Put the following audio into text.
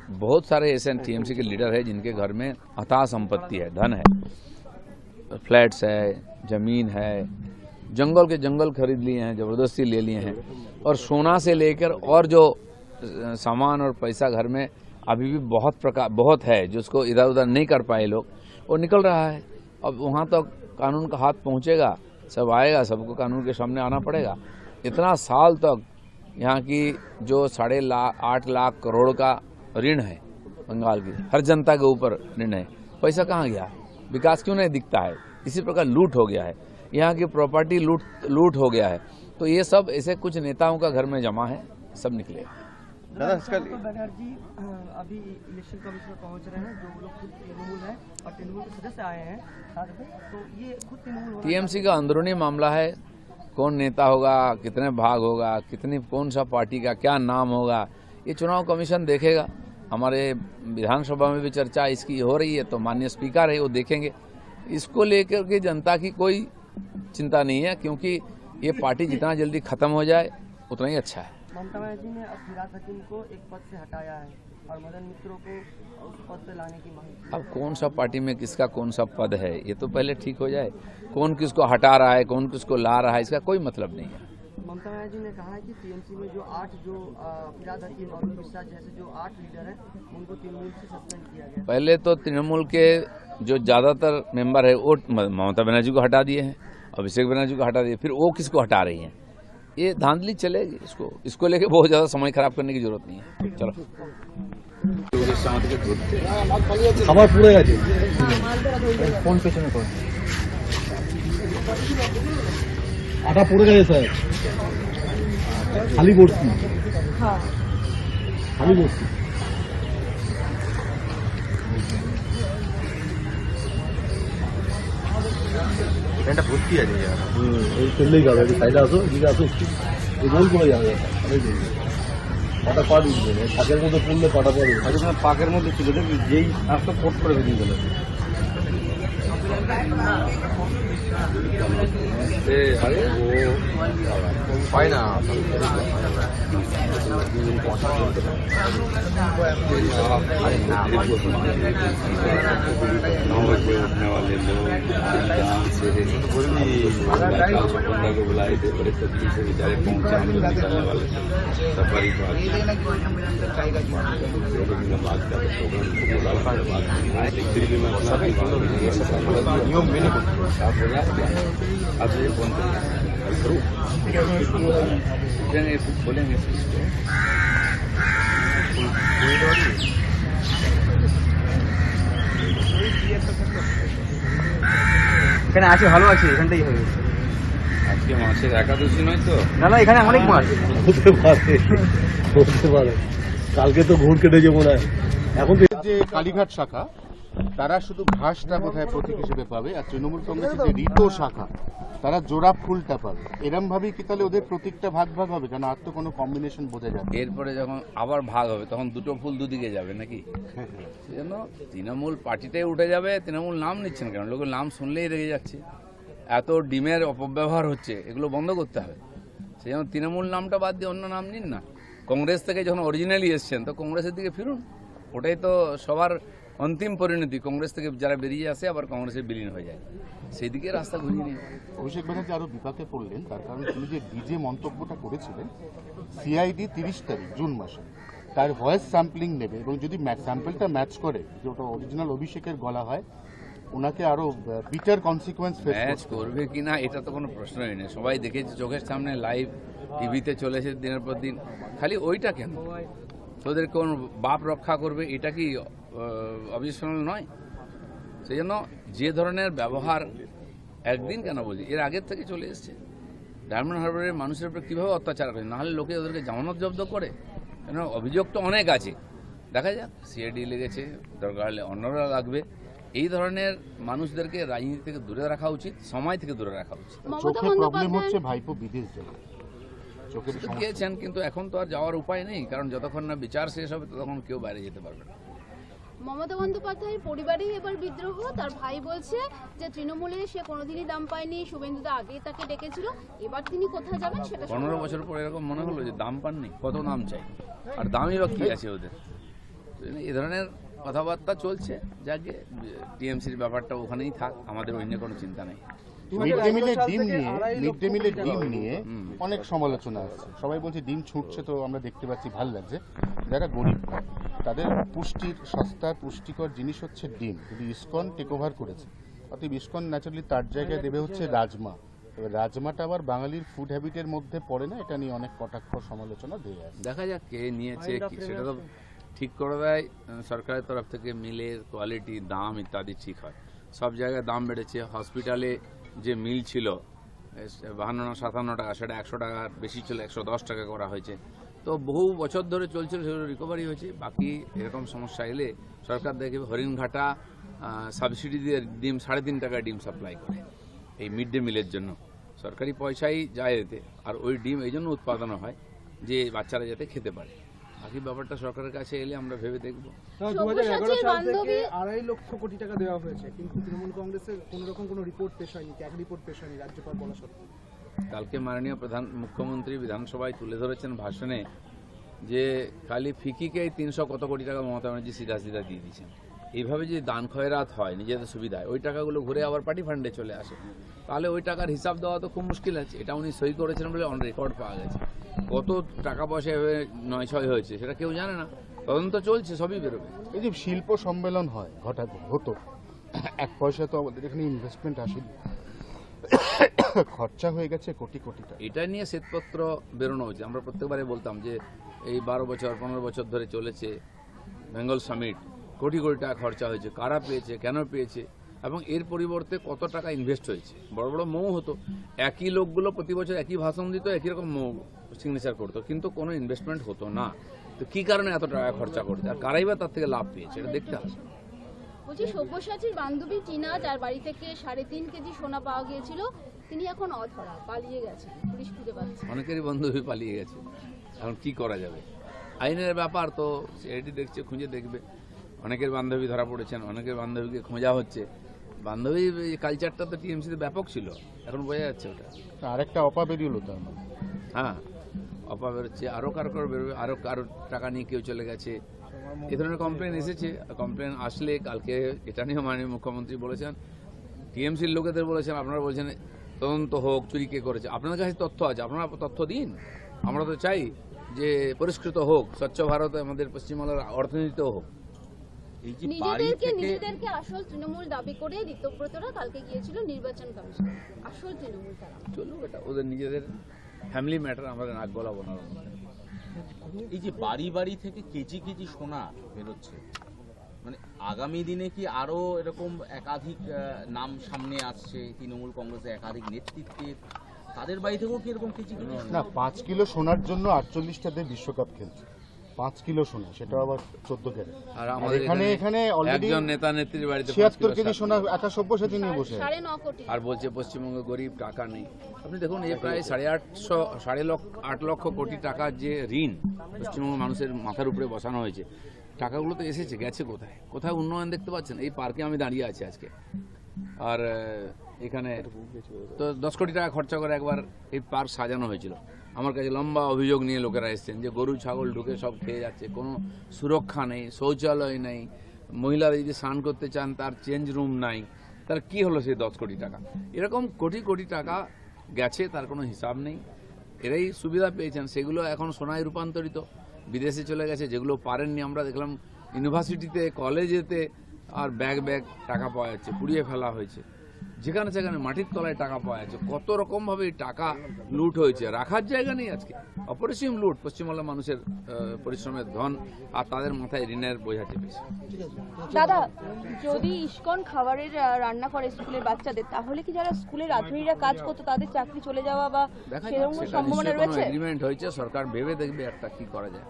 बहुत सारे ऐसे टीएमसी के लीडर हैं जिनके घर में अथाह संपत्ति है, धन है, फ्लैट्स है, जमीन है, जंगल के जंगल खरीद लिए हैं, जबरदस्ती ले लिए हैं, और सोना से लेकर और जो सामान और पैसा घर में अभी भी बहुत है जिसको इधर उधर नहीं कर पाए लोग, वो निकल रहा है। अब वहाँ तक कानून का हाथ पहुँचेगा, सब आएगा, सबको कानून के सामने आना पड़ेगा। इतना साल तक यहाँ की जो 8.5 लाख करोड़ का ऋण है बंगाल की, हर जनता के ऊपर ऋण है, पैसा कहाँ गया? विकास क्यों नहीं दिखता है? इसी प्रकार लूट हो गया है, यहाँ की प्रॉपर्टी लूट हो गया है। तो ये सब ऐसे कुछ नेताओं का घर में जमा है, सब निकलेगा। बनर्जी अभी इलेक्शन कमीशन में पहुंच रहे हैं, जो लोग खुद तृणमूल है और तृणमूल के सदस्य आए हैं साथ में, तो ये खुद तृणमूल टीएमसी का अंदरूनी मामला है। कौन नेता होगा, कितने भाग होगा, कौन सा पार्टी का क्या नाम होगा, ये चुनाव कमीशन देखेगा। हमारे विधानसभा में भी चर्चा इसकी हो रही है, तो माननीय स्पीकर है वो देखेंगे। इसको लेकर के जनता की कोई चिंता नहीं है, क्योंकि ये पार्टी जितना जल्दी खत्म हो जाए उतना ही अच्छा है। ममता बनर्जी ने अब फिराद हकीम को एक पद से हटाया है और मदन मित्रों को उस पद पे लाने की मांग की। अब कौन सा पार्टी में किसका कौन सा पद है, ये तो पहले ठीक हो जाए। कौन किसको हटा रहा है, कौन किसको ला रहा है, इसका कोई मतलब नहीं है। ममता बनर्जी ने कहा है कि टीएमसी में जो 8 फिराद हकीम और मिश्रा जैसे जो 8 लीडर हैं, उनको तृणमूल से सस्पेंड किया गया। पहले तो तृणमूल के जो ज्यादातर मेंबर है वो ममता बनर्जी को हटा दिए हैं, अभिषेक बनर्जी को हटा दिए, फिर वो किसको हटा रही हैं? ये धांधली चलेगी। इसको लेके बहुत ज्यादा समय खराब करने की जरूरत नहीं है। चलो খাবার পুড়ে গেছে, কোন পেছনে কোন আটা পুড়ে গেছে স্যার, খালি বর্ষি, খালি বর্ষি। এটা ভর্তি আছে, এই চললেই যাবে। সাইডে আসো, এদিকে আসো, এই গোল করে যাবে। পাটা পা দিচ্ছে, পাকের মধ্যে পড়লে পাটা পড়ে, পাকের মধ্যে ছিল, দেখবি যেই আসতে ফোট করে বেরিয়ে গেল। পায় না उठने वाले लोग को बुलाए थे, बड़े सब्जी से बेचारे पहुंचे, हम लोग निकलने वाले सफारी बात कर अब ये फोन करूँ बोलेंगे এখানে আছে, ভালো আছে, এখানটাই হবে। আজকে মাছের একাদশী নয় তো? না না, এখানে অনেক মাছ হতে পারে। কালকে তো ঘুর কেটেছে মনে হয়। এখন যে কালীঘাট শাখা, তারা শুধু ঘাসটা বোধহয় প্রতীক হিসেবে পাবে, আর তৃণমূল কংগ্রেসের যে রিটো শাখা, তারা জোড়া ফুলটা পাবে। এরম ভাবেই কি তাহলে ওদের প্রতীকটা ভাগ ভাগ হবে? কারণ আর তো কোনো কম্বিনেশন বোঝা যাবে। এরপরে যখন আবার ভাগ হবে তখন দুটো ফুল দুদিকে যাবে নাকি? সেজন্য তৃণমূল পার্টিটাই উঠে যাবে। তৃণমূল নাম নিচ্ছেন কেন? লোকের নাম শুনলেই রেগে যাচ্ছে। এত ডিমের অপব্যবহার হচ্ছে, এগুলো বন্ধ করতে হবে। সেজন্য তৃণমূল নামটা বাদ দিয়ে অন্য নাম নিন না। কংগ্রেস থেকে যখন অরিজিনালি এসছেন তো কংগ্রেসের দিকে ফিরুন। ওটাই তো সবার অন্তিম পরিণতি। কংগ্রেস থেকে যারা বেরিয়ে আসে আবার কংগ্রেসে বিলীন হয়ে যায়, সেই দিকে রাস্তা ঘুরিয়ে নিন। অভিষেক ব্যানার্জি আরো বিপাকে পড়লেন, তার কারণ তিনি যে ডিজে মন্তব্যটা করেছিলেন, সিআইডি 30 তারিখ জুন মাসে তার ভয়েস স্যাম্পলিং নেবে, এবং যদি স্যাম্পলটা ম্যাচ করে, যে ওটা অরিজিনাল অভিষেকের গলা হয়, ওনাকে আরো বিটার কনসিকুয়েন্স ম্যাচ করবে কিনা এটা তো কোনো প্রশ্নই নেই। সবাই দেখেছে চোখের সামনে, লাইভ টিভিতে চলেছে দিনের পর দিন। খালি ওইটা কেন? তোদের কোন বাপ রক্ষা করবে, এটা কি অবজেকশনাল নয়? সেই জন্য যে ধরনের ব্যবহার, একদিন কেন বলি, এর আগের থেকে চলে এসছে। ডায়মন্ড হারবারের মানুষের উপর কীভাবে অত্যাচার করে, নাহলে লোকে ওদেরকে জামানত জব্দ করে। কেন, অভিযোগ তো অনেক আছে, দেখা যাক। সিআইডি লেগেছে, দরকার হলে অন্যরা লাগবে। এই ধরনের মানুষদেরকে রাজনীতি থেকে দূরে রাখা উচিত, সময় থেকে দূরে রাখা উচিত। চোখে প্রবলেম হচ্ছে, ভাইপো বিদেশ যাবে, গিয়েছেন, কিন্তু এখন তো আর যাওয়ার উপায় নেই, কারণ যতক্ষণ না বিচার শেষ হবে ততক্ষণ কেউ বাইরে যেতে পারবে না। মমতা বন্দ্যোপাধ্যায়ের পরিবারেই এবার বিদ্রোহ। তার ভাই বলছে যে তৃণমূলে সে কোনোদিনই দাম পায়নি, শুভেন্দুদা আগে তাকে ডেকেছিল, এবার তিনি কোথায় যাবেন সেটা। 15 বছর পর এরকম মনে হলো যে দাম পাননি? কত দাম চাই, আর দামই বা কি আছে ওদের? এই ধরনের কথাবার্তা চলছে, যাকে টিএমসির ব্যাপারটা ওখানেই থাক, আমাদের অন্য কোনো চিন্তা নেই। মিড ডে মিলের ডিম নিয়ে অনেক সমালোচনা আসছে, সবাই বলছে ডিম ছুটছে, তো আমরা দেখতে পাচ্ছি, ভালো লাগছে। যারা গরিব তাদের পুষ্টির সস্তা পুষ্টিকর জিনিস হচ্ছে ডিম, যদি ইসকন টেক ওভার করেছে, অতএব ইসকন ন্যাচারালি তার জায়গায় দেবে হচ্ছে রাজমা। এবার রাজমাটা আবার বাঙালির ফুড হ্যাবিটের মধ্যে পড়ে না, এটা নিয়ে অনেক কটাক্ষ সমালোচনা দিয়ে আছে। দেখা যাক কে নিয়েছে, সেটা তো ঠিক করে দেয় সরকারের তরফ থেকে। মিলের কোয়ালিটি, দাম ইত্যাদি ঠিক হয়। সব জায়গায় দাম বেড়েছে। হসপিটালে যে মিল ছিল 52-57 টাকা, সেটা 100 টাকার বেশি ছিল, 110 টাকা করা হয়েছে। তো বহু বছর ধরে চলছিল, সেগুলো রিকভারি হয়েছে। বাকি এরকম সমস্যা এলে সরকার দেখবে হরিণঘাটা সাবসিডি দিয়ে ডিম 3.5 টাকায় ডিম সাপ্লাই করে এই মিড ডে মিলের জন্য। সরকারি পয়সাই যায় এতে, আর ওই ডিম এই জন্য উৎপাদন হয় যে বাচ্চারা যাতে খেতে পারে। বাকি ব্যাপারটা সরকারের কাছে এলে আমরা ভেবে দেখবো। 2011 সাল থেকে 2.5 লক্ষ কোটি টাকা দেওয়া হয়েছে, কিন্তু তৃণমূল কংগ্রেসের কোন রকম কোনো রিপোর্ট পেশ হয়নি, ট্যাগ রিপোর্ট পেশ হয়নি রাজ্যপাল বলা সত্ত্বেও। কালকে মাননীয় মুখ্যমন্ত্রী বিধানসভায় তুলে ধরেছেন ভাষণে যে খালি ফিকিকেই 300 কত কোটি টাকা মমতা ব্যানার্জি সিধা সিধা দিয়ে দিয়েছেন। এইভাবে যে দান খয়রাত হয় নিজেদের সুবিধায়, ওই টাকাগুলো ঘুরে আবার পার্টি ফান্ডে চলে আসে, তাহলে ওই টাকার হিসাব দেওয়া তো খুব মুশকিল আছে। এটা উনি সই করেছেন বলে অন রেকর্ড পাওয়া গেছে। কত টাকা পয়সা এভাবে নয় হয়েছে সেটা কেউ জানে না, তদন্ত চলছে, সবই বেরোবে। এই যে শিল্প সম্মেলন হয় হতো, 1 পয়সা তো আমাদের এখানে ইনভেস্টমেন্ট আসেনি, খরচা হয়ে গেছে কোটি কোটি টাকা। এটা নিয়ে শ্বেতপত্র বেরোনো হয়েছে। আমরা প্রত্যেকবারে বলতাম যে এই 12 বছর 15 বছর ধরে চলেছে বেঙ্গল সামিট, কোটি কোটি টাকা খরচা হয়েছে, কারা পেয়েছে, কেন পেয়েছে, এবং এর পরিবর্তে কত টাকা ইনভেস্ট হয়েছে। বড় বড় মৌ হতো, একই লোকগুলো প্রতি বছর একই ভাষণ দিত, একই রকম মৌ সিগনেচার করতো, কিন্তু কোনো ইনভেস্টমেন্ট হতো না। তো কি কারণে এত টাকা খরচা করছে, আর কারাই বা তার থেকে লাভ পেয়েছে, এটা দেখতে হবে। বলছি, সব্যসাচীর বান্ধবী টিনা, যার বাড়ি থেকে 3.5 কেজি সোনা পাওয়া গিয়েছিল, তিনি এখন অধরা, পালিয়ে গেছে, পুলিশ খুঁজে পাচ্ছে। অনেকেরই বান্ধবী পালিয়ে গেছে, এখন কি করা যাবে? আইনের ব্যাপার তো, সিআইডি দেখছে, খুঁজে দেখবে। অনেকের বান্ধবী ধরা পড়েছেন, অনেকের বান্ধবীকে খোঁজা হচ্ছে। বান্ধবী কালচারটা তো টিএমসিতে ব্যাপক ছিল, এখন বোঝা যাচ্ছে ওটা। আরেকটা অপা বেরিয়েলো তার মানে। হ্যাঁ, অপা বেরোচ্ছে, আরও কারো বেরোবে, আরও কারো টাকা নিয়ে কেউ চলে গেছে, এ ধরনের কমপ্লেন এসেছে। কমপ্লেন আসলে কালকে এটা নিয়ে মাননীয় মুখ্যমন্ত্রী বলেছেন, টিএমসির লোকেদের বলেছেন, আপনারা বলছেন তদন্ত হোক, চুরি কে করেছে। আপনাদের কাছে তথ্য আছে, আপনারা তথ্য দিন। আমরা তো চাই যে পরিষ্কৃত হোক, স্বচ্ছ ভারত আমাদের পশ্চিমবাংলার অর্থনীতিতেও হোক। নিজেদেরকে আসল তৃণমূল দাবি করে ঋতব্রতরা কালকে গিয়েছিল নির্বাচন কমিশন, আসল তৃণমূল তারা। চলুক, এটা ওদের নিজেদের ফ্যামিলি ম্যাটার, আমরা নাক গলাবো না। এই যে বাড়ি বাড়ি থেকে কেজি কেজি সোনা বেরোচ্ছে, মানে আগামী দিনে কি আরো এরকম একাধিক নাম সামনে আসছে তৃণমূল কংগ্রেসের একাধিক নেতৃত্বের, তাদের বাড়ি থেকেও কি এরকম কেজি কেজি না, 5 কিলো সোনার জন্য 48টা দেশ বিশ্বকাপ খেলছে। 5 কিলো সোনা, সেটা আবার 14 ক্যারেট। আর আমাদের এখানে অলরেডি একজন নেতা নেত্রীর বাড়িতে 76 কেজি সোনা একা সব্যসাচী নিয়ে বসে আছে। 9.5 কোটি। আর বলছে পশ্চিমবঙ্গে গরিব, টাকা নেই। আপনি দেখুন, এই প্রায় 8.5 লক্ষ কোটি টাকার যে ঋণ পশ্চিমবঙ্গ মানুষের মাথার উপরে বসানো হয়েছে, টাকাগুলো তো এসেছে, গেছে কোথায়? কোথায় উন্নয়ন দেখতে পাচ্ছেন? এই পার্কে আমি দাঁড়িয়ে আছি আজকে, আর এখানে তো 10 কোটি টাকা খরচা করে একবার এই পার্ক সাজানো হয়েছিল। আমার কাছে লম্বা অভিযোগ নিয়ে লোকেরা এসেছেন যে গরু ছাগল ঢুকে সব খেয়ে যাচ্ছে, কোনো সুরক্ষা নেই, শৌচালয় নেই, মহিলারা যদি স্নান করতে চান তার চেঞ্জ রুম নাই। তার কি হলো সেই 10 কোটি টাকা? এরকম কোটি কোটি টাকা গেছে, তার কোনো হিসাব নেই। এরাই সুবিধা পেয়েছেন, সেগুলো এখন সোনায় রূপান্তরিত, বিদেশে চলে গেছে। যেগুলো পারেননি, আমরা দেখলাম ইউনিভার্সিটিতে, কলেজেতে আর ব্যাগ টাকা পাওয়া যাচ্ছে, পুড়িয়ে ফেলা হয়েছে। যেখানে সেখানে মাটির তলায় টাকা পাওয়া যাচ্ছে। কত রকমভাবে টাকা লুট হয়েছে, রাখার জায়গা নেই। আজকে অপরিসীম লুট, পশ্চিমবাংলার মানুষের পরিশ্রমের ধন আর তাদের মাথায় ঋণের বোঝা চেপেছে। দাদা, যদি ইসকন খাবারের রান্না করে স্কুলের বাচ্চাদের, তাহলে কি যারা স্কুলের রাঁধুনিরা কাজ করতো তাদের চাকরি চলে যাওয়া বা সেরকম সম্ভাবনা রয়েছে? এগ্রিমেন্ট হয়েছে, সরকার ভেবে দেখবে একটা কি করা যায়।